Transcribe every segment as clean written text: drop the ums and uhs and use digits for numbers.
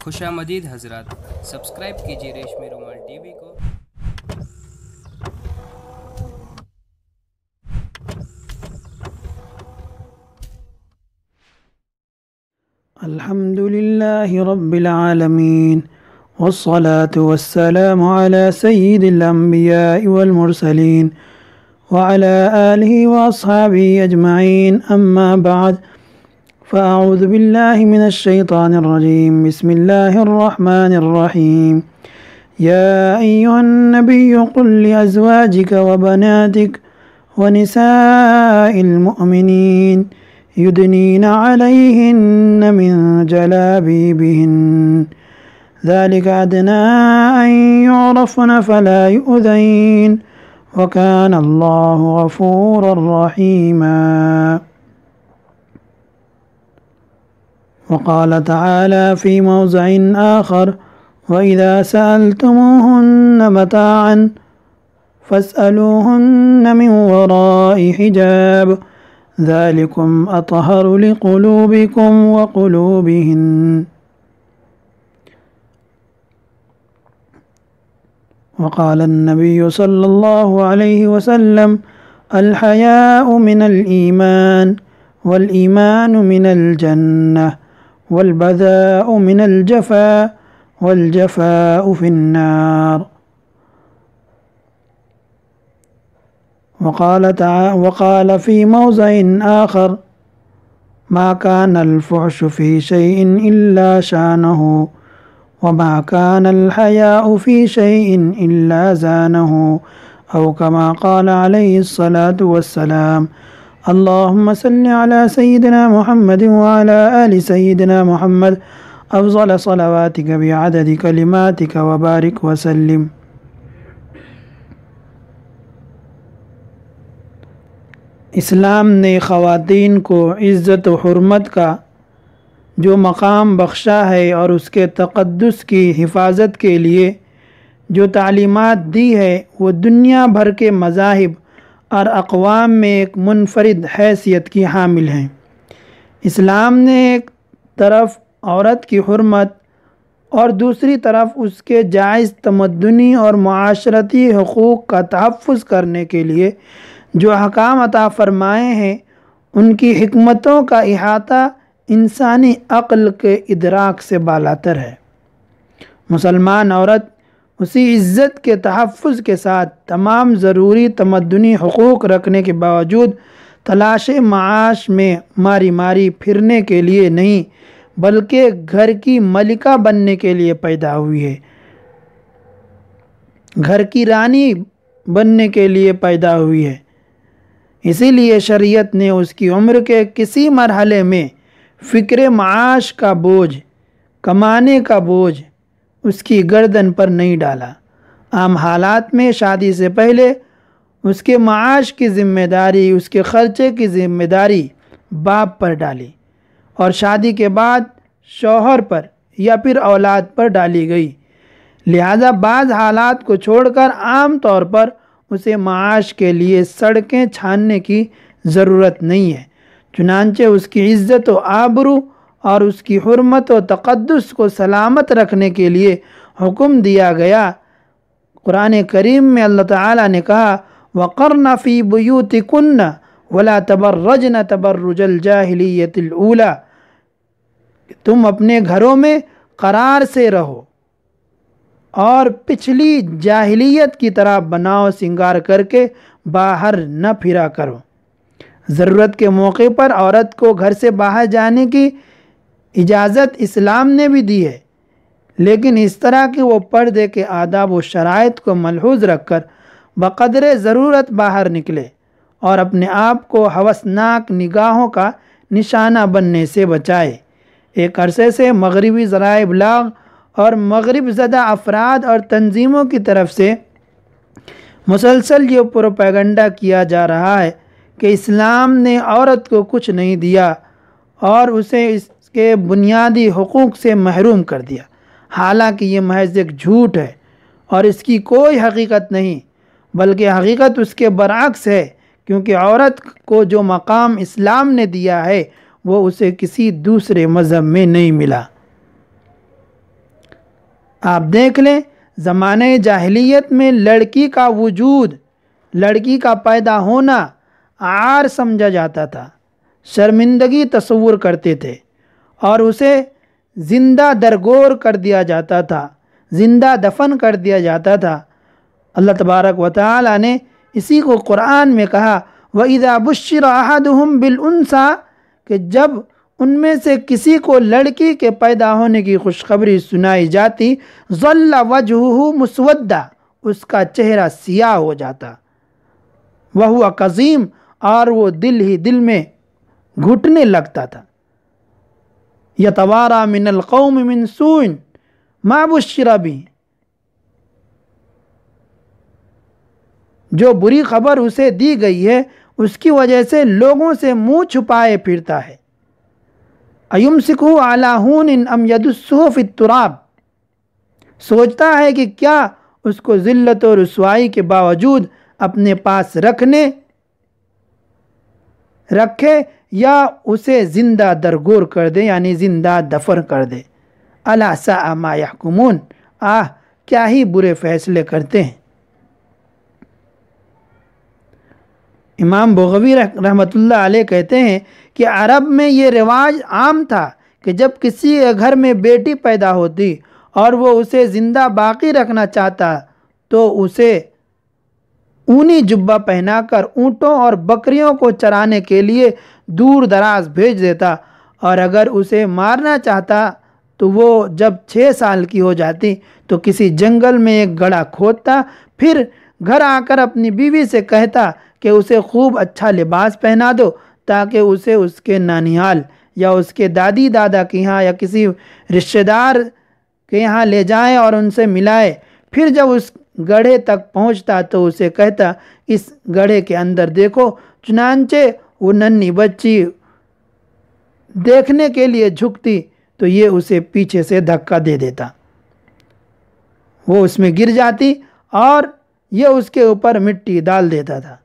خوش آمدید حضرات، سبسکرائب کیجیے ریشمی رومال ٹی وی کو۔ الحمد لله رب العالمين، والصلاة والسلام على سيد الأنبياء والمرسلين وعلى آله وأصحابه أجمعين، أما بعد، فأعوذ بالله من الشيطان الرجيم. بسم الله الرحمن الرحيم. يا أيها النبي قل لأزواجك وبناتك ونساء المؤمنين يدنين عليهن من جلابيبهن ذلك أدنى أن يعرفن فلا يؤذين وكان الله غفورا رحيما. وقال تعالى في موضع آخر: وإذا سألتموهن متاعا فاسألوهن من وراء حجاب ذلكم أطهر لقلوبكم وقلوبهن. وقال النبي صلى الله عليه وسلم: الحياء من الإيمان، والإيمان من الجنة، والبذاء من الجفاء، والجفاء في النار. وقال في موضع آخر: ما كان الفحش في شيء إلا شانه، وما كان الحياء في شيء إلا زانه، أو كما قال عليه الصلاة والسلام. اللهم صل على سيدنا محمد وعلى آل سيدنا محمد أفضل صلواتك بعدد كلماتك وبارك وسلم. اسلام نے خواتین کو عزت و حرمت کا جو مقام بخشا ہے اور اس کے تقدس کی حفاظت کے لیے جو تعلیمات دی ہے، وہ دنیا بھر کے مذاہب اور اقوام میں ایک منفرد حیثیت کی حامل ہیں۔ اسلام نے ایک طرف عورت کی حرمت اور دوسری طرف اس کے جائز تمدنی اور معاشرتی حقوق کا تحفظ کرنے کے لیے جو احکام عطا فرمائے ہیں، ان کی حکمتوں کا احاطہ انسانی عقل کے ادراک سے بالاتر ہے۔ مسلمان عورت اسی عزت کے تحفظ کے ساتھ تمام ضروری تمدنی حقوق رکھنے کے باوجود تلاش معاش میں ماری ماری پھرنے کے لیے نہیں، بلکہ گھر کی ملکہ بننے کے لیے پیدا ہوئی ہے، گھر کی رانی بننے کے لیے پیدا ہوئی ہے۔ اسی لیے شریعت نے اس کی عمر کے کسی مرحلے میں فکر معاش کا بوجھ، کمانے کا بوجھ اس کی گردن پر نہیں ڈالا۔ عام حالات میں شادی سے پہلے اس کے معاش کی ذمہ داری، اس کے خرچے کی ذمہ داری باپ پر ڈالی، اور شادی کے بعد شوہر پر یا پھر اولاد پر ڈالی گئی۔ لہذا بعض حالات کو چھوڑ کر عام طور پر اسے معاش کے لیے سڑکیں چھاننے کی ضرورت نہیں ہے۔ چنانچہ اس کی عزت و آبرو اور اس کی حرمت و تقدس کو سلامت رکھنے کے لیے حکم دیا گیا۔ قرآن کریم میں اللہ تعالیٰ نے کہا: وَقَرْنَ فِي بُيُوتِكُنَّ وَلَا تَبَرَّجْنَ تَبَرُّجَ الْجَاهِلِيَّةِ الْأُولَى، تم اپنے گھروں میں قرار سے رہو اور پچھلی جاہلیت کی طرح بناؤ سنگار کر کے باہر نہ پھرا کرو۔ ضرورت کے موقع پر عورت کو گھر سے باہر جانے کی اجازت اسلام نے بھی دی ہے، لیکن اس طرح کہ وہ پردے کے آداب و شرائط کو ملحوظ رکھ کر بقدر ضرورت باہر نکلے اور اپنے آپ کو ہوسناک نگاہوں کا نشانہ بننے سے بچائے۔ ایک عرصے سے مغربی ذرائع ابلاغ اور مغرب زدہ افراد اور تنظیموں کی طرف سے مسلسل یہ پروپیگنڈا کیا جا رہا ہے کہ اسلام نے عورت کو کچھ نہیں دیا اور اسے اس کے بنیادی حقوق سے محروم کر دیا۔ حالانکہ یہ محض ایک جھوٹ ہے اور اس کی کوئی حقیقت نہیں، بلکہ حقیقت اس کے برعکس ہے، کیونکہ عورت کو جو مقام اسلام نے دیا ہے وہ اسے کسی دوسرے مذہب میں نہیں ملا۔ آپ دیکھ لیں زمانے جاہلیت میں لڑکی کا وجود، لڑکی کا پیدا ہونا عار سمجھا جاتا تھا، شرمندگی تصور کرتے تھے اور اسے زندہ درگور کر دیا جاتا تھا، زندہ دفن کر دیا جاتا تھا۔ اللہ تبارک و تعالی نے اسی کو قرآن میں کہا وَإِذَا بُشِّرَ أَحَدُهُمْ بِالْأُنْثَىٰ کہ جب ان میں سے کسی کو لڑکی کے پیدا ہونے کی خوشخبری سنائی جاتی ظَلَّ وَجْهُهُ مُسْوَدًّا اس کا چہرہ سیاہ ہو جاتا، وَهُوَ كَظِيمٌ اور وہ دل ہی دل میں گھٹنے لگتا تھا، يَتَوَارَى مِنَ الْقَوْمِ مِنْ سُوءٍ مَا بُشِّرَ بِهِ جو بری خبر اسے دی گئی ہے اس کی وجہ سے لوگوں سے منہ چھپائے پھرتا ہے۔ أَيُمْسِكُهُ عَلَىٰ هُونٍ أَمْ يَدُسُّهُ فِي التُّرَابِ سوچتا ہے کہ کیا اس کو ذلت و رسوائی کے باوجود اپنے پاس رکھے یا اسے زندہ درگور کر دے، یعنی زندہ دفن کر دے۔ أَلَا سَاءَ مَا يَحْكُمُونَ کیا ہی برے فیصلے کرتے ہیں۔ امام بغوی رحمۃ اللہ علیہ کہتے ہیں کہ عرب میں یہ رواج عام تھا کہ جب کسی گھر میں بیٹی پیدا ہوتی اور وہ اسے زندہ باقی رکھنا چاہتا تو اسے اونی جبہ پہنا کر اونٹوں اور بکریوں کو چرانے کے لیے دور دراز بھیج دیتا، اور اگر اسے مارنا چاہتا تو وہ جب 6 سال کی ہو جاتی تو کسی جنگل میں ایک گڑھا کھودتا، پھر گھر آ کر اپنی بیوی سے کہتا کہ اسے خوب اچھا لباس پہنا دو تاکہ اسے اس کے نانیال یا اس کے دادی دادا کے یہاں یا کسی رشتہ دار کے یہاں لے جائیں اور ان سے ملائے۔ پھر جب اس گڑھے تک پہنچتا تو اسے کہتا اس گڑھے کے اندر دیکھو، چنانچہ وہ ننھی بچی دیکھنے کے لیے جھکتی تو یہ اسے پیچھے سے دھکا دے دیتا، وہ اس میں گر جاتی اور یہ اس کے اوپر مٹی ڈال دیتا تھا۔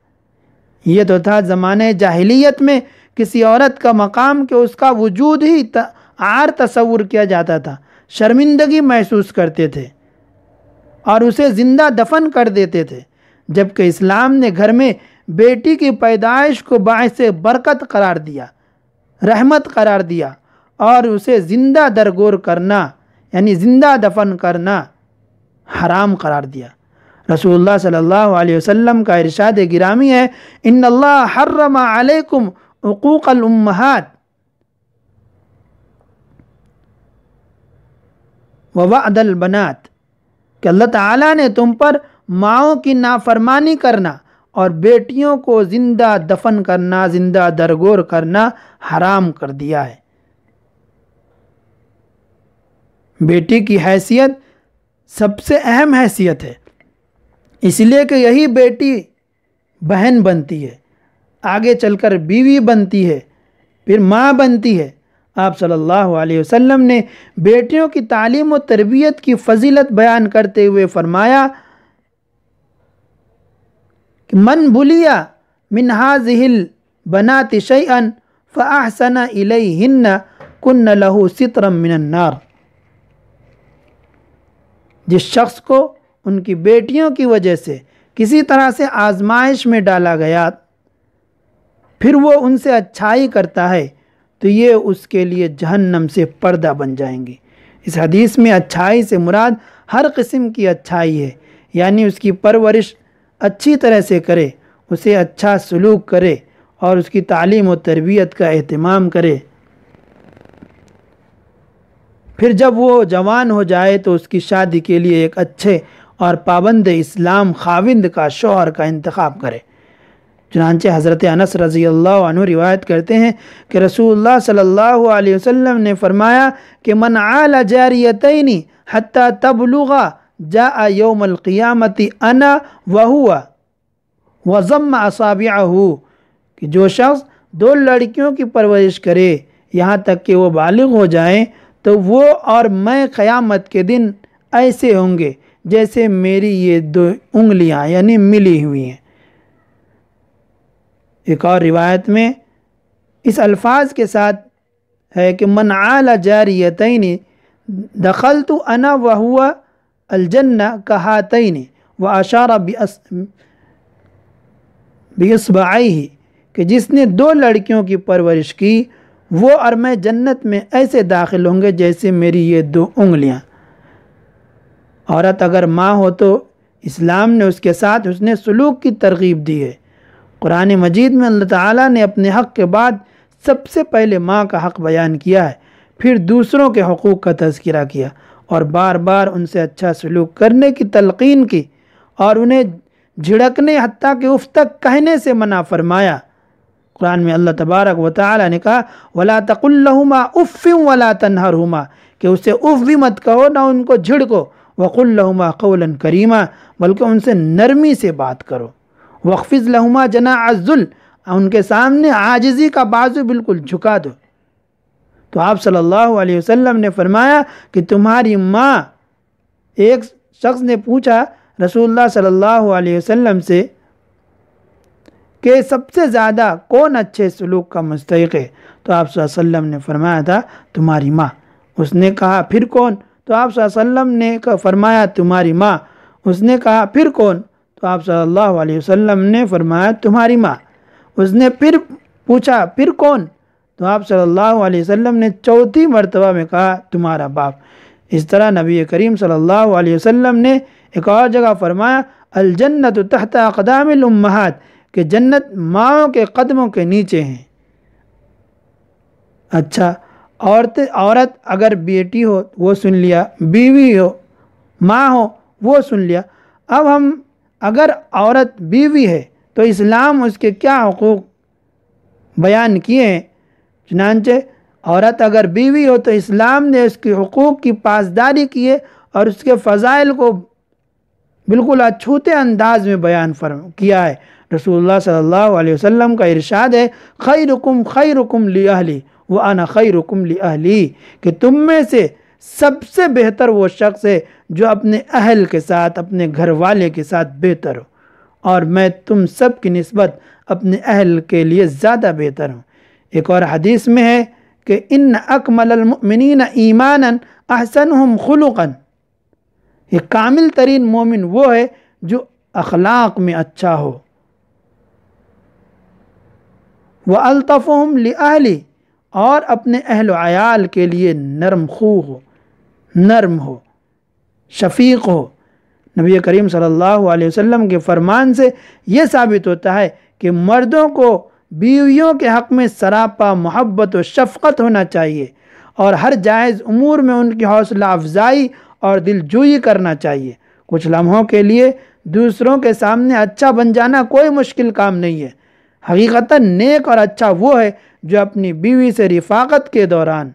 یہ تو تھا زمانے جاہلیت میں کسی عورت کا مقام کہ اس کا وجود ہی عار تصور کیا جاتا تھا، شرمندگی محسوس کرتے تھے اور اسے زندہ دفن کر دیتے تھے، جبکہ اسلام نے گھر میں بیٹی کی پیدائش کو باعث برکت قرار دیا، رحمت قرار دیا اور اسے زندہ درگور کرنا یعنی زندہ دفن کرنا حرام قرار دیا۔ رسول اللہ صلی اللہ علیہ وسلم کا ارشاد گرامی ہے ان اللہ حرم علیکم عقوق الامہات ووعد البنات کہ اللہ تعالیٰ نے تم پر ماؤں کی نافرمانی کرنا اور بیٹیوں کو زندہ دفن کرنا، زندہ درگور کرنا حرام کر دیا ہے۔ بیٹی کی حیثیت سب سے اہم حیثیت ہے، اس لیے کہ یہی بیٹی بہن بنتی ہے، آگے چل کر بیوی بنتی ہے، پھر ماں بنتی ہے۔ آپ صلی اللہ علیہ وسلم نے بیٹیوں کی تعلیم و تربیت کی فضیلت بیان کرتے ہوئے فرمایا کہ من بلیا من هذه البنات شيئا فأحسن إليهن كن له سترا من النار جس شخص کو ان کی بیٹیوں کی وجہ سے کسی طرح سے آزمائش میں ڈالا گیا پھر وہ ان سے اچھائی کرتا ہے تو یہ اس کے لیے جہنم سے پردہ بن جائیں گی۔ اس حدیث میں اچھائی سے مراد ہر قسم کی اچھائی ہے، یعنی اس کی پرورش اچھی طرح سے کرے، اسے اچھا سلوک کرے اور اس کی تعلیم و تربیت کا اہتمام کرے۔ پھر جب وہ جوان ہو جائے تو اس کی شادی کے لیے ایک اچھے اور پابند اسلام خاوند کا شوہر کا انتخاب کرے۔ چنانچہ حضرت انس رضی اللہ عنہ روایت کرتے ہیں کہ رسول اللہ صلی اللہ علیہ وسلم نے فرمایا کہ من عال جاریتین حتی تبلغا جاء یوم القیامت انا وہو وضم اصابعہ کہ جو شخص 2 لڑکیوں کی پرورش کرے یہاں تک کہ وہ بالغ ہو جائیں تو وہ اور میں قیامت کے دن ایسے ہوں گے جیسے میری یہ 2 انگلیاں یعنی ملی ہوئی ہیں۔ ایک اور روایت میں اس الفاظ کے ساتھ ہے کہ من عال جاریتین دخلت انا وہو الجنہ کہاتین و اشارہ باصبعیہ، کہ جس نے 2 لڑکیوں کی پرورش کی وہ اور میں جنت میں ایسے داخل ہوں گے جیسے میری یہ 2 انگلیاں۔ عورت اگر ماں ہو تو اسلام نے اس کے ساتھ حسن سلوک کی ترغیب دی ہے۔ قرآن مجید میں اللہ تعالیٰ نے اپنے حق کے بعد سب سے پہلے ماں کا حق بیان کیا ہے، پھر دوسروں کے حقوق کا تذکرہ کیا اور بار بار ان سے اچھا سلوک کرنے کی تلقین کی اور انہیں جھڑکنے حتیٰ کہ اف تک کہنے سے منع فرمایا۔ قرآن میں اللہ تبارک و تعالیٰ نے کہا وَلَا تَقُلْ لَهُمَا اُفٍّ وَلَا تَنْهَرْهُمَا، کہ اسے اف بھی مت کہو نہ ان کو جھڑکو، وَقُلْ لَهُمَا قَوْلًا كَرِيمًا، بلکہ ان سے نرمی سے بات کرو، وَاخْفِضْ لَهُمَا جَنَاحَ الذُّلِّ، ان کے سامنے عاجزی کا بازو بالکل جھکا دو۔ تو آپ صلی اللہ علیہ وسلم نے فرمایا کہ تمہاری ماں، ایک شخص نے پوچھا رسول اللہ صلی اللہ علیہ وسلم سے کہ سب سے زیادہ کون اچھے سلوک کا مستحق ہے؟ تو آپ صلی اللہ علیہ وسلم نے فرمایا تھا تمہاری ماں۔ اس نے کہا پھر کون؟ تو آپ صلی اللہ علیہ وسلم نے فرمایا تمہاری ماں۔ اس نے کہا پھر کون؟ تو آپ صلی اللہ علیہ وسلم نے فرمایا تمہاری ماں۔ اس نے پھر پوچھا پھر کون؟ تو آپ صلی اللہ علیہ وسلم نے 4تھی مرتبہ میں کہا تمہارا باپ۔ اس طرح نبی کریم صلی اللہ علیہ وسلم نے ایک اور جگہ فرمایا الجنت تحت اقدام الامہات، کہ جنت ماں کے قدموں کے نیچے ہیں۔ اچھا، عورت اگر بیٹی ہو وہ سن لیا، بیوی ہو، ماں ہو وہ سن لیا۔ اب ہم اگر عورت بیوی ہے تو اسلام اس کے کیا حقوق بیان کیے ہیں؟ چنانچہ عورت اگر بیوی ہو تو اسلام نے اس کے حقوق کی پاسداری کی ہے اور اس کے فضائل کو بالکل اچھوتے انداز میں بیان کیا ہے۔ رسول اللہ صلی اللہ علیہ وسلم کا ارشاد ہے خیرکم خیرکم لأہلی وأنا خیرکم لأہلی، کہ تم میں سے سب سے بہتر وہ شخص ہے جو اپنے اہل کے ساتھ، اپنے گھر والے کے ساتھ بہتر ہو، اور میں تم سب کی نسبت اپنے اہل کے لیے زیادہ بہتر ہوں۔ ایک اور حدیث میں ہے کہ ان اکمل المؤمنین ایمانا احسنہم خلقا، یہ کامل ترین مومن وہ ہے جو اخلاق میں اچھا ہو، وَأَلْطَفُهُمْ لِأَهْلِ، اور اپنے اہل و عیال کے لیے نرم خو ہو، نرم ہو، شفیق ہو۔ نبی کریم صلی اللہ علیہ وسلم کے فرمان سے یہ ثابت ہوتا ہے کہ مردوں کو بیویوں کے حق میں سراپا محبت و شفقت ہونا چاہیے اور ہر جائز امور میں ان کی حوصلہ افزائی اور دل جوئی کرنا چاہیے۔ کچھ لمحوں کے لیے دوسروں کے سامنے اچھا بن جانا کوئی مشکل کام نہیں ہے۔ حقیقتاً نیک اور اچھا وہ ہے جو اپنی بیوی سے رفاقت کے دوران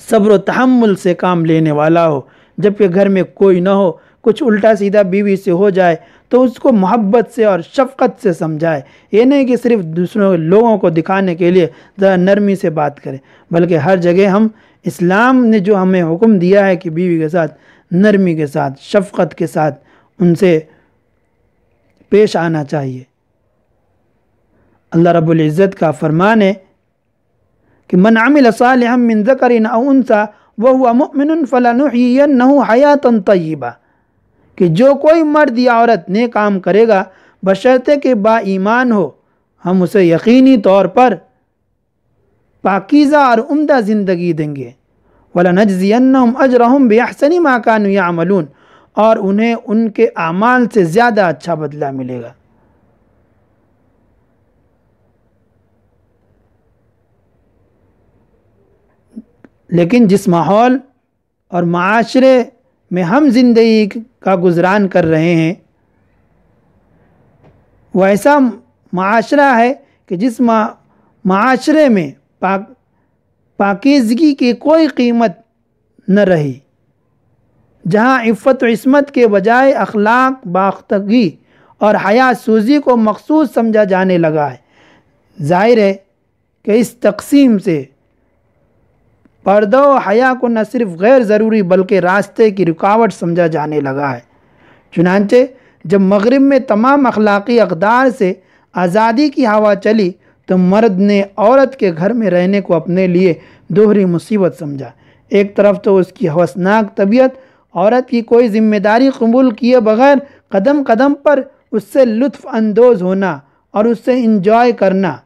صبر و تحمل سے کام لینے والا ہو، جبکہ گھر میں کوئی نہ ہو، کچھ الٹا سیدھا بیوی سے ہو جائے تو اس کو محبت سے اور شفقت سے سمجھائے۔ یہ نہیں کہ صرف دوسروں لوگوں کو دکھانے کے لیے ذرا نرمی سے بات کریں، بلکہ ہر جگہ ہم اسلام نے جو ہمیں حکم دیا ہے کہ بیوی کے ساتھ نرمی کے ساتھ، شفقت کے ساتھ ان سے پیش آنا چاہیے۔ اللہ رب العزت کا فرمان ہے کہ من عمل صالحا من ذکر او انثى وهو مؤمن فلنحيينه حیاتا طیبہ، کہ جو کوئی مرد یا عورت نیک کام کرے گا بشرطے کہ با ایمان ہو، ہم اسے یقینی طور پر پاکیزہ اور عمدہ زندگی دیں گے۔ وَلَنَجْزِيَنَّهُمْ أَجْرَهُمْ بِأَحْسَنِ مَا كَانُوا يَعْمَلُونَ، اور انہیں ان کے اعمال سے زیادہ اچھا بدلہ ملے گا۔ لیکن جس ماحول اور معاشرے میں ہم زندگی کا گزران کر رہے ہیں وہ ایسا معاشرہ ہے کہ جس معاشرے میں پاکیزگی کی کوئی قیمت نہ رہی، جہاں عفت و عصمت کے بجائے اخلاق باختگی اور حیا سوزی کو مخصوص سمجھا جانے لگا ہے۔ ظاہر ہے کہ اس تقسیم سے پردہ و حیا کو نہ صرف غیر ضروری بلکہ راستے کی رکاوٹ سمجھا جانے لگا ہے۔ چنانچہ جب مغرب میں تمام اخلاقی اقدار سے آزادی کی ہوا چلی تو مرد نے عورت کے گھر میں رہنے کو اپنے لیے دوہری مصیبت سمجھا۔ ایک طرف تو اس کی ہوسناک طبیعت عورت کی کوئی ذمہ داری قبول کیے بغیر قدم قدم پر اس سے لطف اندوز ہونا اور اس سے انجوائے کرنا،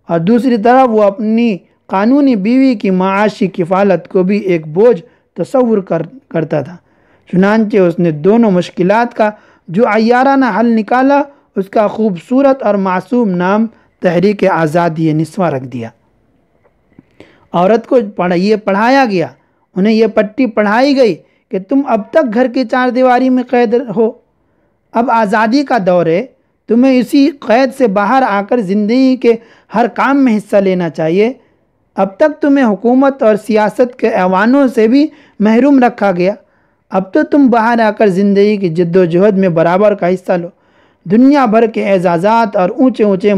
اور دوسری طرف وہ اپنی قانونی بیوی کی معاشی کفالت کو بھی ایک بوجھ تصور کرتا تھا۔ چنانچہ اس نے دونوں مشکلات کا جو عیارانہ حل نکالا، اس کا خوبصورت اور معصوم نام تحریک آزادی نسواں رکھ دیا۔ عورت کو یہ پڑھایا گیا، انہیں یہ پٹی پڑھائی گئی کہ تم اب تک گھر کی چار دیواری میں قید ہو، اب آزادی کا دور ہے، تمہیں اسی قید سے باہر آ کر زندگی کے ہر کام میں حصہ لینا چاہیے۔ اب تک تمہیں حکومت اور سیاست کے ایوانوں سے بھی محروم رکھا گیا، اب تو تم باہر آ کر زندگی کی جد و جہد میں برابر کا حصہ لو۔ دنیا بھر کے اعزازات اور اونچے اونچے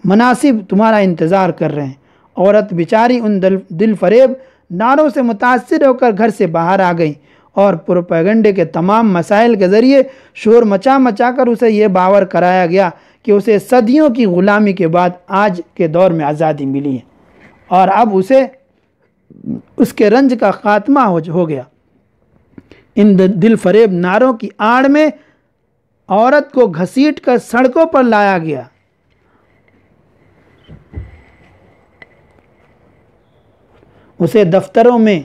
مناصب تمہارا انتظار کر رہے ہیں۔ عورت بیچاری ان دل فریب نعروں سے متاثر ہو کر گھر سے باہر آ گئی اور پروپیگنڈے کے تمام مسائل کے ذریعے شور مچا مچا کر اسے یہ باور کرایا گیا کہ اسے صدیوں کی غلامی کے بعد آج کے دور میں آزادی ملی ہے اور اب اسے اس کے رنج کا خاتمہ ہو گیا۔ ان دل فریب نعروں کی آڑ میں عورت کو گھسیٹ کر سڑکوں پر لایا گیا، اسے دفتروں میں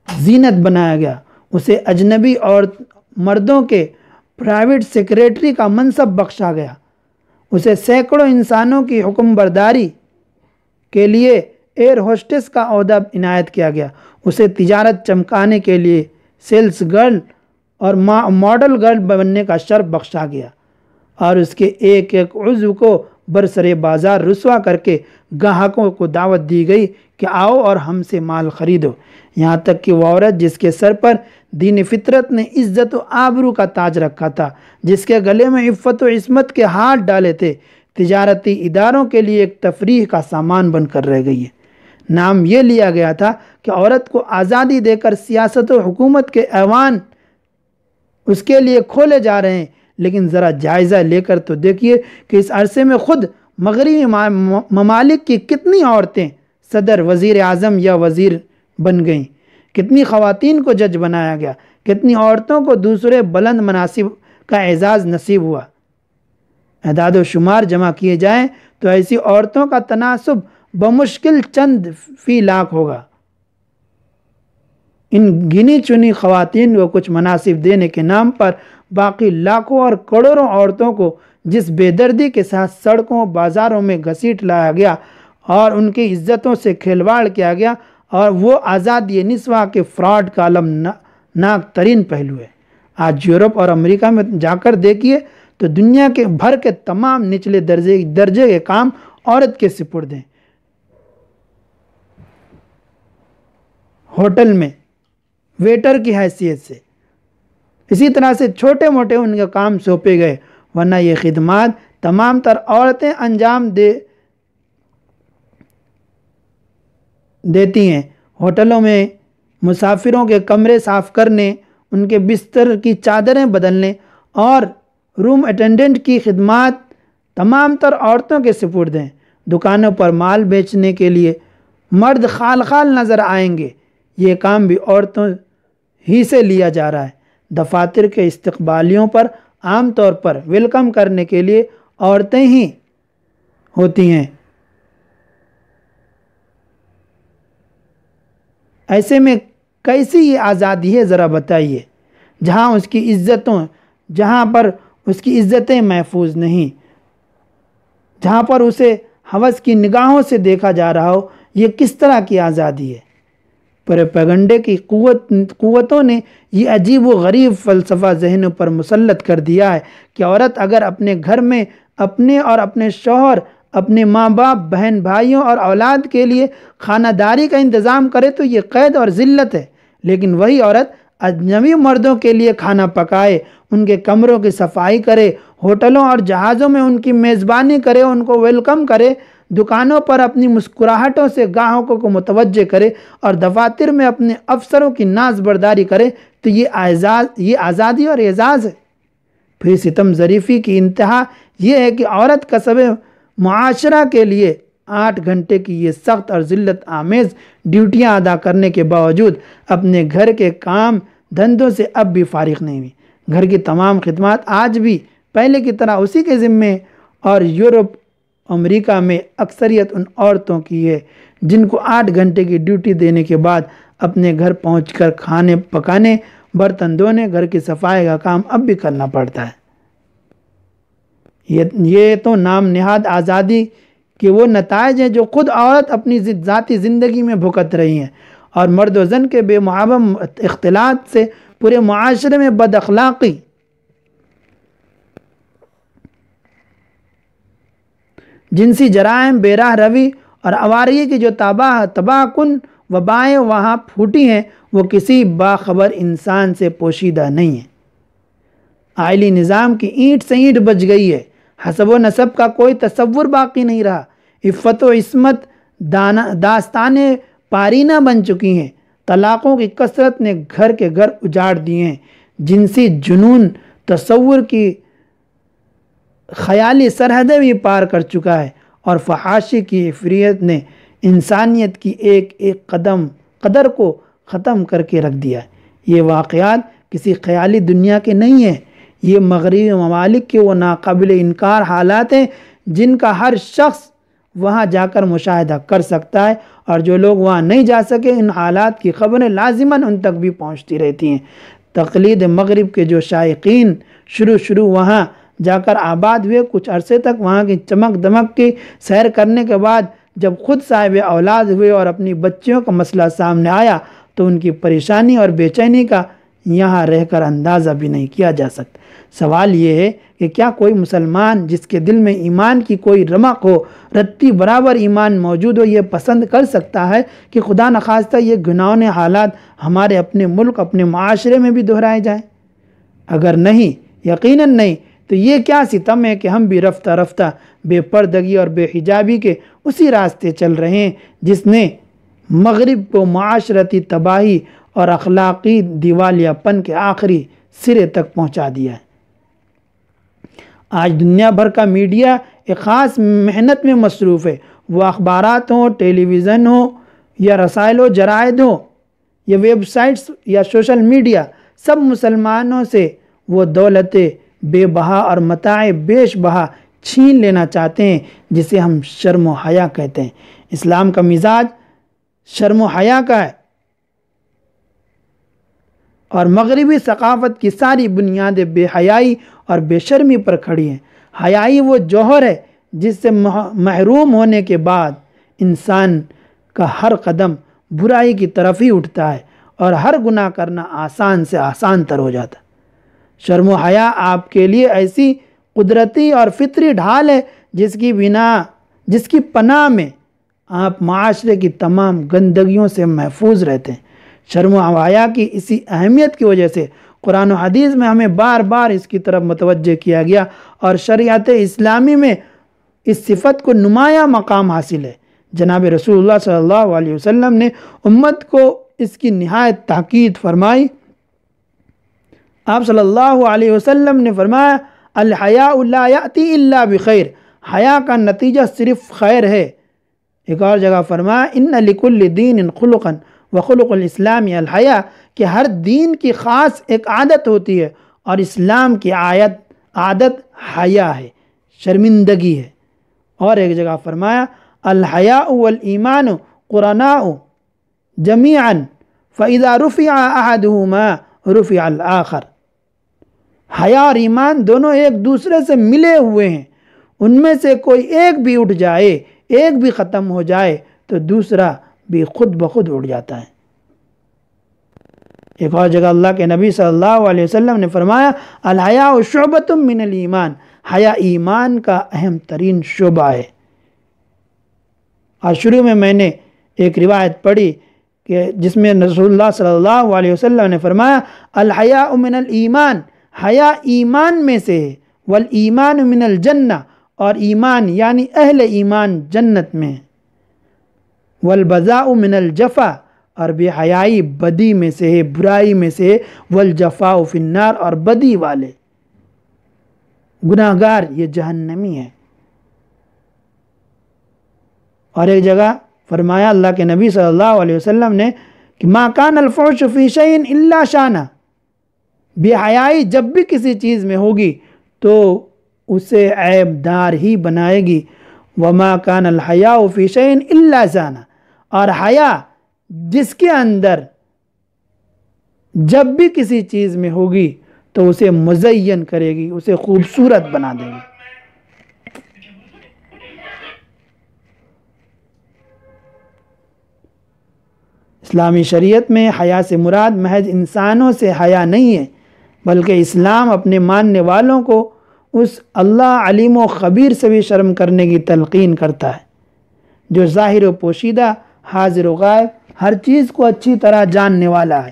زینت بنایا گیا، اسے اجنبی اور مردوں کے پرائیویٹ سیکریٹری کا منصب بخشا گیا، اسے سینکڑوں انسانوں کی حکم برداری کے لیے ایئر ہوسٹس کا عہدہ عنایت کیا گیا، اسے تجارت چمکانے کے لیے سیلز گرل اور ماڈل گرل بننے کا شرف بخشا گیا، اور اس کے ایک ایک عضو کو برسر بازار رسوا کر کے گاہکوں کو دعوت دی گئی کہ آؤ اور ہم سے مال خریدو۔ یہاں تک کہ وہ عورت جس کے سر پر دین فطرت نے عزت و آبرو کا تاج رکھا تھا، جس کے گلے میں عفت و عصمت کے ہاتھ ڈالے تھے، تجارتی اداروں کے لیے ایک تفریح کا سامان بن کر رہ گئی ہے۔ نام یہ لیا گیا تھا کہ عورت کو آزادی دے کر سیاست و حکومت کے ایوان اس کے لیے کھولے جا رہے ہیں، لیکن ذرا جائزہ لے کر تو دیکھیے کہ اس عرصے میں خود مغربی ممالک کی کتنی عورتیں صدر، وزیر اعظم یا وزیر بن گئیں، کتنی خواتین کو جج بنایا گیا، کتنی عورتوں کو دوسرے بلند مناصب کا اعزاز نصیب ہوا۔ اعداد و شمار جمع کیے جائیں تو ایسی عورتوں کا تناسب بمشکل چند فی لاکھ ہوگا۔ ان گنی چنی خواتین کو کچھ مناصب دینے کے نام پر باقی لاکھوں اور کروڑوں عورتوں کو جس بے دردی کے ساتھ سڑکوں بازاروں میں گھسیٹ لایا گیا اور ان کی عزتوں سے کھلواڑ کیا گیا، اور وہ آزادی نسواں کے فراڈ کا المناک ترین پہلو ہے۔ آج یورپ اور امریکہ میں جا کر دیکھیے تو دنیا کے بھر کے تمام نچلے درجے کے کام عورت کے سپرد ہیں۔ ہوٹل میں ویٹر کی حیثیت سے، اسی طرح سے چھوٹے موٹے ان کے کام سونپے گئے، ورنہ یہ خدمات تمام تر عورتیں انجام دیتی ہیں۔ ہوٹلوں میں مسافروں کے کمرے صاف کرنے، ان کے بستر کی چادریں بدلنے اور روم اٹینڈنٹ کی خدمات تمام تر عورتوں کے سپرد ہیں۔ دکانوں پر مال بیچنے کے لیے مرد خال خال نظر آئیں گے، یہ کام بھی عورتوں ہی سے لیا جا رہا ہے۔ دفاتر کے استقبالیوں پر عام طور پر ویلکم کرنے کے لیے عورتیں ہی ہوتی ہیں۔ ایسے میں کیسی یہ آزادی ہے ذرا بتائیے، جہاں پر اس کی عزتیں محفوظ نہیں، جہاں پر اسے ہوس کی نگاہوں سے دیکھا جا رہا ہو، یہ کس طرح کی آزادی ہے؟ پروپیگنڈے کی قوتوں نے یہ عجیب و غریب فلسفہ ذہنوں پر مسلط کر دیا ہے کہ عورت اگر اپنے گھر میں اپنے اور اپنے شوہر، اپنے ماں باپ، بہن بھائیوں اور اولاد کے لیے خانہ داری کا انتظام کرے تو یہ قید اور ذلت ہے، لیکن وہی عورت اجنبی مردوں کے لیے کھانا پکائے، ان کے کمروں کی صفائی کرے، ہوٹلوں اور جہازوں میں ان کی میزبانی کرے، ان کو ویلکم کرے، دکانوں پر اپنی مسکراہٹوں سے گاہکوں کو متوجہ کرے اور دفاتر میں اپنے افسروں کی ناز برداری کرے، تو یہ آزادی اور اعزاز ہے۔ پھر ستم ظریفی کی انتہا یہ ہے کہ عورت کسب معاشرہ کے لیے 8 گھنٹے کی یہ سخت اور ذلت آمیز ڈیوٹیاں ادا کرنے کے باوجود اپنے گھر کے کام دھندوں سے اب بھی فارغ نہیں ہوئی۔ گھر کی تمام خدمات آج بھی پہلے کی طرح اسی کے ذمے، اور یورپ امریکہ میں اکثریت ان عورتوں کی ہے جن کو 8 گھنٹے کی ڈیوٹی دینے کے بعد اپنے گھر پہنچ کر کھانے پکانے، برتن دھونے، گھر کی صفائی کا کام اب بھی کرنا پڑتا ہے۔ یہ تو نام نہاد آزادی کے وہ نتائج ہیں جو خود عورت اپنی ذاتی زندگی میں بھگت رہی ہیں، اور مرد و زن کے بے محابہ اختلاط سے پورے معاشرے میں بد اخلاقی، جنسی جرائم، بے راہ روی اور آوارگی کی جو تباہ کن وبائیں وہاں پھوٹی ہیں وہ کسی باخبر انسان سے پوشیدہ نہیں ہیں۔ آئلی نظام کی اینٹ سے اینٹ بچ گئی ہے، حسب و نسب کا کوئی تصور باقی نہیں رہا، عفت و عصمت داستانیں پارینہ بن چکی ہیں، طلاقوں کی کثرت نے گھر کے گھر اجاڑ دیے ہیں، جنسی جنون تصور کی خیالی سرحدیں بھی پار کر چکا ہے، اور فحاشی کی عفریت نے انسانیت کی ایک ایک قدر کو ختم کر کے رکھ دیا ہے۔ یہ واقعات کسی خیالی دنیا کے نہیں ہیں، یہ مغربی ممالک کے وہ ناقابل انکار حالات ہیں جن کا ہر شخص وہاں جا کر مشاہدہ کر سکتا ہے، اور جو لوگ وہاں نہیں جا سکے ان حالات کی خبریں لازماً ان تک بھی پہنچتی رہتی ہیں۔ تقلید مغرب کے جو شائقین شروع وہاں جا کر آباد ہوئے، کچھ عرصے تک وہاں کی چمک دمک کی سیر کرنے کے بعد جب خود صاحب اولاد ہوئے اور اپنی بچیوں کا مسئلہ سامنے آیا تو ان کی پریشانی اور بے چینی کا یہاں رہ کر اندازہ بھی نہیں کیا جا سکتا۔ سوال یہ ہے کہ کیا کوئی مسلمان جس کے دل میں ایمان کی کوئی رمق ہو، رتی برابر ایمان موجود ہو، یہ پسند کر سکتا ہے کہ خدا نخواستہ یہ گھناؤنے حالات ہمارے اپنے ملک، اپنے معاشرے میں بھی دہرائے جائیں؟ اگر نہیں، یقیناً نہیں، تو یہ کیا ستم ہے کہ ہم بھی رفتہ رفتہ بے پردگی اور بے حجابی کے اسی راستے چل رہے ہیں جس نے مغرب کو معاشرتی تباہی اور اخلاقی دیوالیہ پن کے آخری سرے تک پہنچا دیا ہے۔ آج دنیا بھر کا میڈیا ایک خاص محنت میں مصروف ہے، وہ اخبارات ہوں، ٹیلی ویژن ہو یا رسائل و جرائد ہو یا ویب سائٹس یا سوشل میڈیا، سب مسلمانوں سے وہ دولت بے بہا اور متاع بیش بہا چھین لینا چاہتے ہیں جسے ہم شرم و حیا کہتے ہیں۔ اسلام کا مزاج شرم و حیا کا ہے، اور مغربی ثقافت کی ساری بنیادیں بے حیائی اور بے شرمی پر کھڑی ہیں۔ حیائی وہ جوہر ہے جس سے محروم ہونے کے بعد انسان کا ہر قدم برائی کی طرف ہی اٹھتا ہے اور ہر گناہ کرنا آسان سے آسان تر ہو جاتا ہے۔ شرم و حیا آپ کے لیے ایسی قدرتی اور فطری ڈھال ہے جس کی پناہ میں آپ معاشرے کی تمام گندگیوں سے محفوظ رہتے ہیں۔ شرم و حیا کی اسی اہمیت کی وجہ سے قرآن و حدیث میں ہمیں بار بار اس کی طرف متوجہ کیا گیا، اور شریعت اسلامی میں اس صفت کو نمایاں مقام حاصل ہے۔ جناب رسول اللہ صلی اللہ علیہ وسلم نے امت کو اس کی نہایت تاکید فرمائی۔ آپ صلی اللہ علیہ وسلم نے فرمایا، الحیاء لا یأتی الا بخیر، حیا کا نتیجہ صرف خیر ہے۔ ایک اور جگہ فرمایا، ان لکل دین خلقا وخلق الاسلام الحیاء، کہ ہر دین کی خاص ایک عادت ہوتی ہے اور اسلام کی عادت حیا ہے، شرمندگی ہے۔ اور ایک جگہ فرمایا، الحیاء والایمان قرناء جمیعا فاذا رفع احدهما رفع الاخر، حیا اور ایمان دونوں ایک دوسرے سے ملے ہوئے ہیں، ان میں سے کوئی ایک بھی اٹھ جائے، ایک بھی ختم ہو جائے تو دوسرا بھی خود بخود اٹھ جاتا ہے۔ ایک اور جگہ اللہ کے نبی صلی اللہ علیہ وسلم نے فرمایا، الحیاء شعبۃ من الایمان، حیا ایمان کا اہم ترین شعبہ ہے۔ اور شروع میں نے ایک روایت پڑھی کہ جس میں رسول اللہ صلی اللہ علیہ وسلم نے فرمایا، الحیاء من الایمان، حیا ایمان میں سے ہے، والایمان من الجنہ، اور ایمان یعنی اہل ایمان جنت میں ہے، والبذاء من الجفا، اور بے حیائی بدی میں سے ہے، برائی میں سے ہے، والجفاء فی النار، اور بدی والے گناہگار یہ جہنمی ہے۔ اور ایک جگہ فرمایا اللہ کے نبی صلی اللہ علیہ وسلم نے کہ ما کان الفحش فی شیء الا شانہ، بے حیائی جب بھی کسی چیز میں ہوگی تو اسے عیب دار ہی بنائے گی، وما کان الحیاء فی شیء الا زانہ، اور حیا جس کے اندر جب بھی کسی چیز میں ہوگی تو اسے مزین کرے گی، اسے خوبصورت بنا دے گی۔ اسلامی شریعت میں حیا سے مراد محض انسانوں سے حیا نہیں ہے، بلکہ اسلام اپنے ماننے والوں کو اس اللہ علیم و خبیر سے بھی شرم کرنے کی تلقین کرتا ہے جو ظاہر و پوشیدہ، حاضر و غائب ہر چیز کو اچھی طرح جاننے والا ہے۔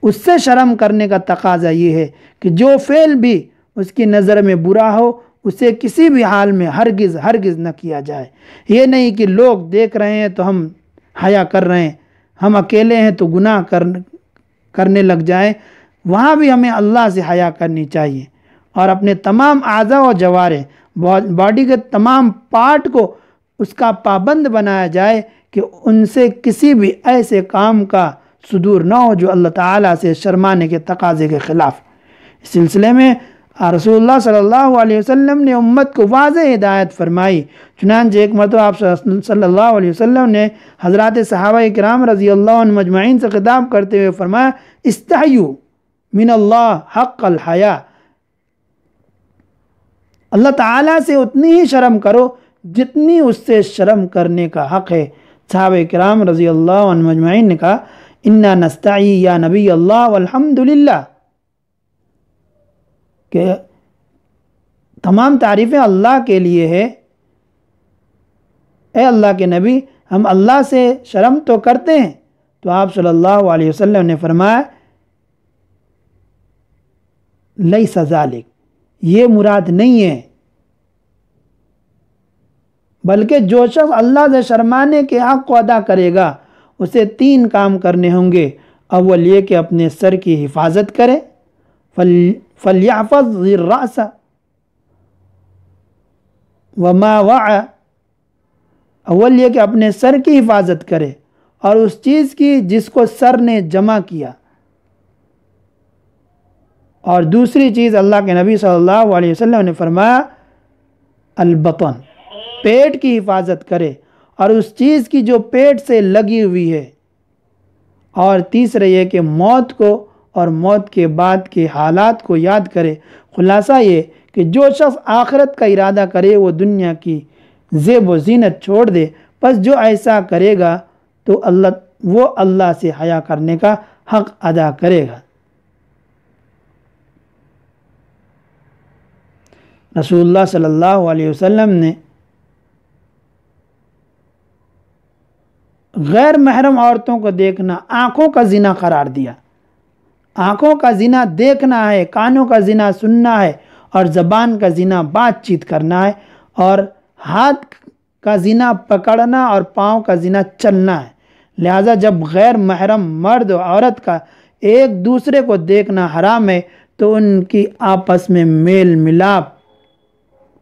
اس سے شرم کرنے کا تقاضا یہ ہے کہ جو فعل بھی اس کی نظر میں برا ہو اسے کسی بھی حال میں ہرگز نہ کیا جائے۔ یہ نہیں کہ لوگ دیکھ رہے ہیں تو ہم حیا کر رہے ہیں، ہم اکیلے ہیں تو گناہ کرنے لگ جائیں۔ وہاں بھی ہمیں اللہ سے حیا کرنی چاہیے، اور اپنے تمام اعضاء و جوارح، باڈی کے تمام پارٹ کو اس کا پابند بنایا جائے کہ ان سے کسی بھی ایسے کام کا صدور نہ ہو جو اللہ تعالیٰ سے شرمانے کے تقاضے کے خلاف۔ اس سلسلے میں رسول اللہ صلی اللہ علیہ وسلم نے امت کو واضح ہدایت فرمائی۔ چنانچہ ایک مرتبہ آپ صلی اللہ علیہ وسلم نے حضرات صحابہ کرام رضی اللہ عنہم اجمعین سے خطاب کرتے ہوئے فرمایا، استحیوا من اللہ حق الحیا، اللہ تعالیٰ سے اتنی ہی شرم کرو جتنی اس سے شرم کرنے کا حق ہے۔ صحابہ کرام رضی اللہ عنہم اجمعین نے کہا، انا نستحی یا نبی اللہ والحمد للہ، کہ تمام تعریفیں اللہ کے لیے ہے، اے اللہ کے نبی ہم اللہ سے شرم تو کرتے ہیں۔ تو آپ صلی اللہ علیہ وسلم نے فرمایا، لیس ذالک، یہ مراد نہیں ہے، بلکہ جو شخص اللہ سے شرمانے کے حق کو ادا کرے گا اسے 3 کام کرنے ہوں گے۔ اول یہ کہ اپنے سر کی حفاظت کرے، فَلْيَحْفَظْ الرَّأْسَ وَمَا وَعَى، اول یہ کہ اپنے سر کی حفاظت کرے اور اس چیز کی جس کو سر نے جمع کیا، اور دوسری چیز اللہ کے نبی صلی اللہ علیہ وسلم نے فرمایا البطن، پیٹ کی حفاظت کرے اور اس چیز کی جو پیٹ سے لگی ہوئی ہے، اور تیسرا یہ کہ موت کو اور موت کے بعد کے حالات کو یاد کرے۔ خلاصہ یہ کہ جو شخص آخرت کا ارادہ کرے وہ دنیا کی زیب و زینت چھوڑ دے، پس جو ایسا کرے گا تو وہ اللہ سے حیا کرنے کا حق ادا کرے گا۔ رسول اللہ صلی اللہ علیہ وسلم نے غیر محرم عورتوں کو دیکھنا آنکھوں کا زنا قرار دیا۔ آنکھوں کا زنا دیکھنا ہے، کانوں کا زنا سننا ہے، اور زبان کا زنا بات چیت کرنا ہے، اور ہاتھ کا زنا پکڑنا اور پاؤں کا زنا چلنا ہے۔ لہٰذا جب غیر محرم مرد و عورت کا ایک دوسرے کو دیکھنا حرام ہے تو ان کی آپس میں میل ملاپ،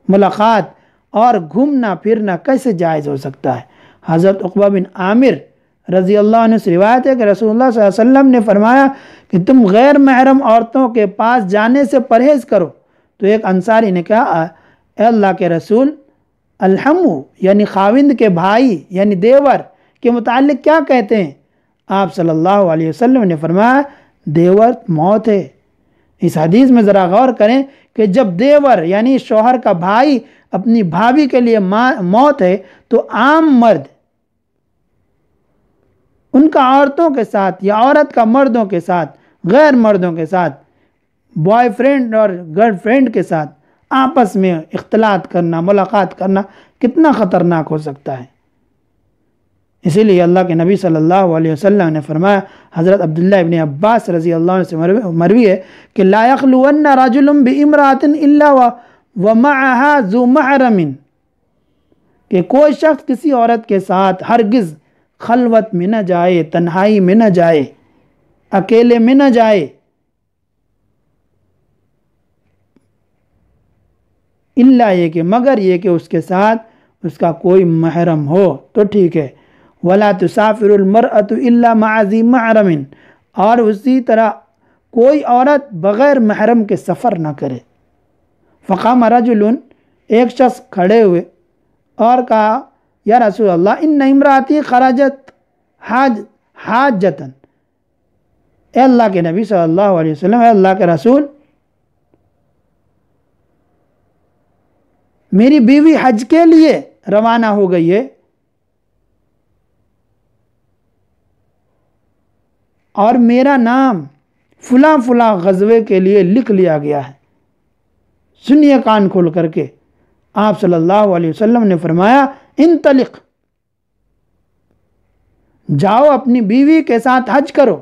ملاقات اور گھومنا پھرنا کیسے جائز ہو سکتا ہے؟ حضرت عقبہ بن عامر رضی اللہ عنہ سے روایت ہے کہ رسول اللہ صلی اللہ علیہ وسلم نے فرمایا کہ تم غیر محرم عورتوں کے پاس جانے سے پرہیز کرو۔ تو ایک انصاری نے کہا، اے اللہ کے رسول، الحمو یعنی خاوند کے بھائی یعنی دیور کے متعلق کیا کہتے ہیں؟ آپ صلی اللہ علیہ وسلم نے فرمایا، دیور موت ہے۔ اس حدیث میں ذرا غور کریں کہ جب دیور یعنی شوہر کا بھائی اپنی بھابھی کے لیے موت ہے تو عام مرد ان کا عورتوں کے ساتھ یا عورت کا مردوں کے ساتھ، غیر مردوں کے ساتھ، بوائے فرینڈ اور گرل فرینڈ کے ساتھ آپس میں اختلاط کرنا، ملاقات کرنا کتنا خطرناک ہو سکتا ہے۔ اسی لیے اللہ کے نبی صلی اللہ علیہ وسلم نے فرمایا، حضرت عبداللہ ابن عباس رضی اللہ عنہ سے مروی ہے کہ لا یخلون رجل بامرأة الا ومعها ذو محرم، کہ کوئی شخص کسی عورت کے ساتھ ہرگز خلوت میں نہ جائے، تنہائی میں نہ جائے، اکیلے میں نہ جائے، الا یہ کہ مگر یہ کہ اس کے ساتھ اس کا کوئی محرم ہو تو ٹھیک ہے۔ ولا تسافر المرأة الا مع ذی محرم، اور اسی طرح کوئی عورت بغیر محرم کے سفر نہ کرے۔ فقام رجل، ایک شخص کھڑے ہوئے اور کہا یا رسول اللہ ان امراتی خرجت حاجتن، اے اللہ کے نبی صلی اللہ علیہ وسلم، اے اللہ کے رسول، میری بیوی حج کے لیے روانہ ہو گئی ہے اور میرا نام فلاں فلاں غزوے کے لیے لکھ لیا گیا ہے۔ سنیے کان کھول کر کے، آپ صلی اللہ علیہ وسلم نے فرمایا انطلق، جاؤ اپنی بیوی کے ساتھ حج کرو،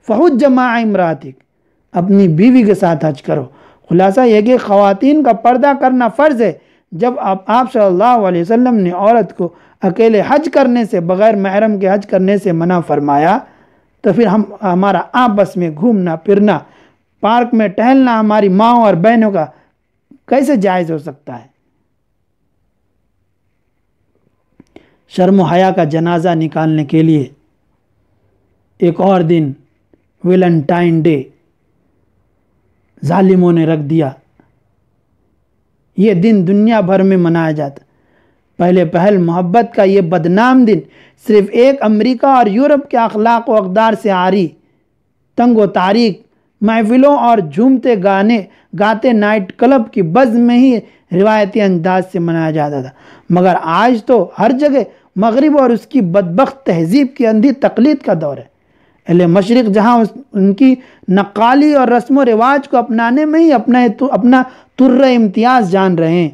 فحج مع امراتک، اپنی بیوی کے ساتھ حج کرو۔ خلاصہ یہ کہ خواتین کا پردہ کرنا فرض ہے۔ جب آپ صلی اللہ علیہ وسلم نے عورت کو اکیلے حج کرنے سے، بغیر محرم کے حج کرنے سے منع فرمایا، تو پھر ہمارا آپس میں گھومنا پھرنا، پارک میں ٹہلنا ہماری ماؤں اور بہنوں کا کیسے جائز ہو سکتا ہے؟ شرم و حیا کا جنازہ نکالنے کے لیے ایک اور دن ویلنٹائن ڈے ظالموں نے رکھ دیا۔ یہ دن دنیا بھر میں منایا جاتا۔ پہل محبت کا یہ بدنام دن صرف ایک امریکہ اور یورپ کے اخلاق و اقدار سے عاری، تنگ و تاریک محفلوں اور جھومتے گاتے نائٹ کلب کی بز میں ہی روایتی انداز سے منایا جاتا تھا، مگر آج تو ہر جگہ مغرب اور اس کی بدبخت تہذیب کی اندھی تقلید کا دور ہے۔ اہل مشرق جہاں ان کی نقالی اور رسم و رواج کو اپنانے میں ہی اپنا تر امتیاز جان رہے ہیں،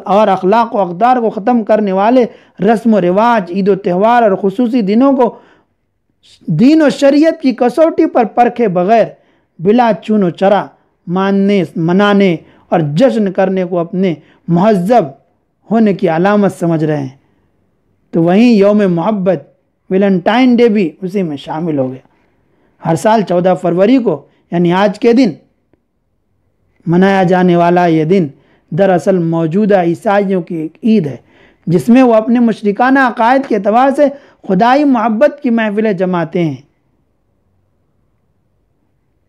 اور اخلاق و اقدار کو ختم کرنے والے رسم و رواج، عید و تہوار اور خصوصی دنوں کو دین و شریعت کی کسوٹی پر پرکھے بغیر بلا چون و چرا منانے اور جشن کرنے کو اپنے مہذب ہونے کی علامت سمجھ رہے ہیں، تو وہیں یوم محبت ویلنٹائن ڈے بھی اسی میں شامل ہو گیا۔ ہر سال 14 فروری کو یعنی آج کے دن منایا جانے والا یہ دن دراصل موجودہ عیسائیوں کی ایک عید ہے، جس میں وہ اپنے مشرکانہ عقائد کے اعتبار سے خدائی محبت کی محفلیں جماتے ہیں۔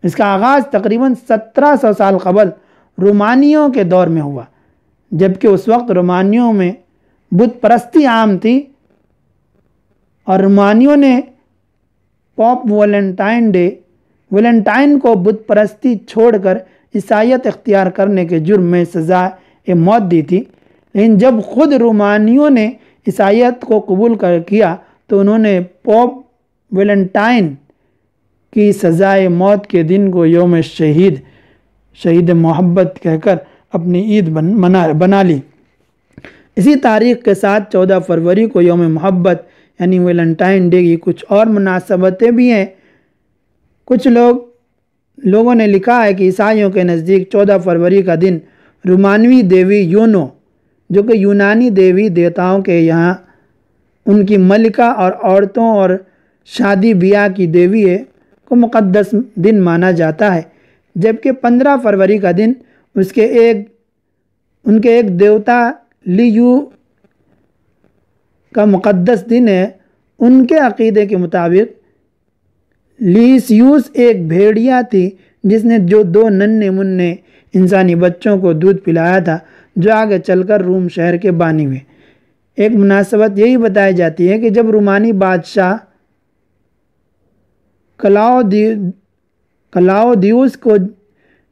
اس کا آغاز تقریباً 1700 سال قبل رومانیوں کے دور میں ہوا، جبکہ اس وقت رومانیوں میں بت پرستی عام تھی، اور رومانیوں نے پوپ ویلنٹائن کو بت پرستی چھوڑ کر عیسائیت اختیار کرنے کے جرم میں سزائے موت دی تھی۔ لیکن جب خود رومانیوں نے عیسائیت کو قبول کیا تو انہوں نے پوپ ویلنٹائن کی سزائے موت کے دن کو یوم شہید محبت کہہ کر اپنی عید بنا لی۔ اسی تاریخ کے ساتھ 14 فروری کو یوم محبت یعنی ویلنٹائن ڈے کی کچھ اور مناسبتیں بھی ہیں۔ کچھ لوگوں نے لکھا ہے کہ عیسائیوں کے نزدیک 14 فروری کا دن رومانوی دیوی یونو، جو کہ یونانی دیوی دیوتاؤں کے یہاں ان کی ملکہ اور عورتوں اور شادی بیاہ کی دیوی ہے، کو مقدس دن مانا جاتا ہے، جبکہ 15 فروری کا دن ان کے ایک دیوتا لیو کا مقدس دن ہے۔ ان کے عقیدے کے مطابق لیسیوس ایک بھیڑیا تھی جس نے جو 2 ننھے منھے انسانی بچوں کو دودھ پلایا تھا، جو آگے چل کر روم شہر کے بانی ہوئے۔ ایک مناسبت یہی بتائی جاتی ہے کہ جب رومانی بادشاہ کلاؤڈیوس کو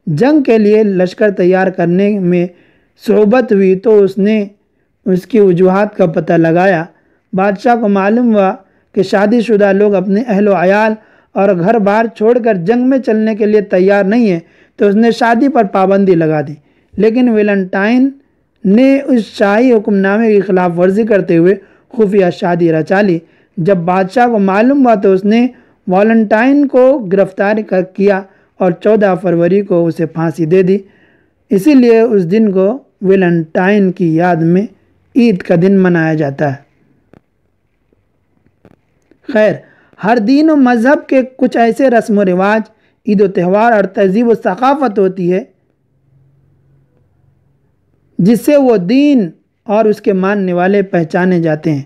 جنگ کے لیے لشکر تیار کرنے میں صعوبت ہوئی تو اس نے اس کی وجوہات کا پتہ لگایا۔ بادشاہ کو معلوم ہوا کہ شادی شدہ لوگ اپنے اہل و عیال اور گھر بار چھوڑ کر جنگ میں چلنے کے لیے تیار نہیں ہیں، تو اس نے شادی پر پابندی لگا دی۔ لیکن ویلنٹائن نے اس شاہی حکم نامے کی خلاف ورزی کرتے ہوئے خفیہ شادی رچا لی۔ جب بادشاہ کو معلوم ہوا تو اس نے ویلنٹائن کو گرفتار کیا اور 14 فروری کو اسے پھانسی دے دی۔ اسی لیے اس دن کو ویلنٹائن کی یاد میں عید کا دن منایا جاتا ہے۔ خیر، ہر دین و مذہب کے کچھ ایسے رسم و رواج، عید و تہوار اور تہذیب و ثقافت ہوتی ہے جس سے وہ دین اور اس کے ماننے والے پہچانے جاتے ہیں۔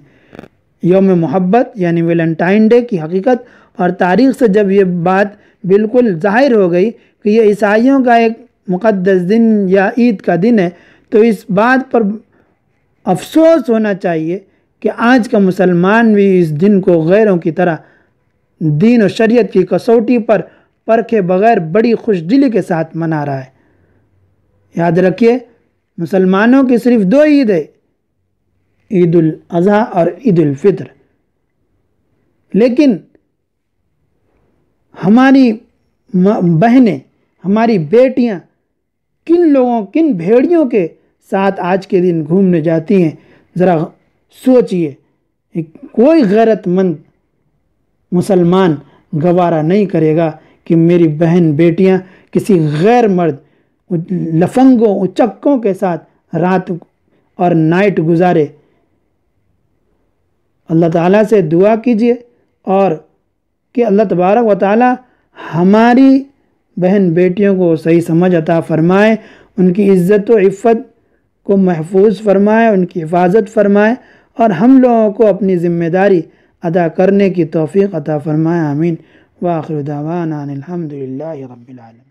یوم محبت یعنی ویلنٹائن ڈے کی حقیقت اور تاریخ سے جب یہ بات بالکل ظاہر ہو گئی کہ یہ عیسائیوں کا ایک مقدس دن یا عید کا دن ہے، تو اس بات پر افسوس ہونا چاہیے کہ آج کا مسلمان بھی اس دن کو غیروں کی طرح دین و شریعت کی کسوٹی پر پرکھے بغیر بڑی خوش دلی کے ساتھ منا رہا ہے۔ یاد رکھیے، مسلمانوں کی صرف دو عید ہے، عید الاضحیٰ اور عید الفطر، لیکن ہماری بہنیں، ہماری بیٹیاں کن بھیڑیوں کے ساتھ آج کے دن گھومنے جاتی ہیں، ذرا سوچئے۔ کوئی غیرت مند مسلمان گوارا نہیں کرے گا کہ میری بہن بیٹیاں کسی غیر مرد لفنگوں اچکوں کے ساتھ رات اور نائٹ گزارے۔ اللہ تعالیٰ سے دعا کیجیے اور کہ اللہ تبارک و تعالیٰ ہماری بہن بیٹیوں کو صحیح سمجھ عطا فرمائے، ان کی عزت و عفت کو محفوظ فرمائے، ان کی حفاظت فرمائے، اور ہم لوگوں کو اپنی ذمہ داری ادا کرنے کی توفیق عطا فرمائے۔ آمین۔ وآخر دعوانا ان الحمد للہ رب العالمین۔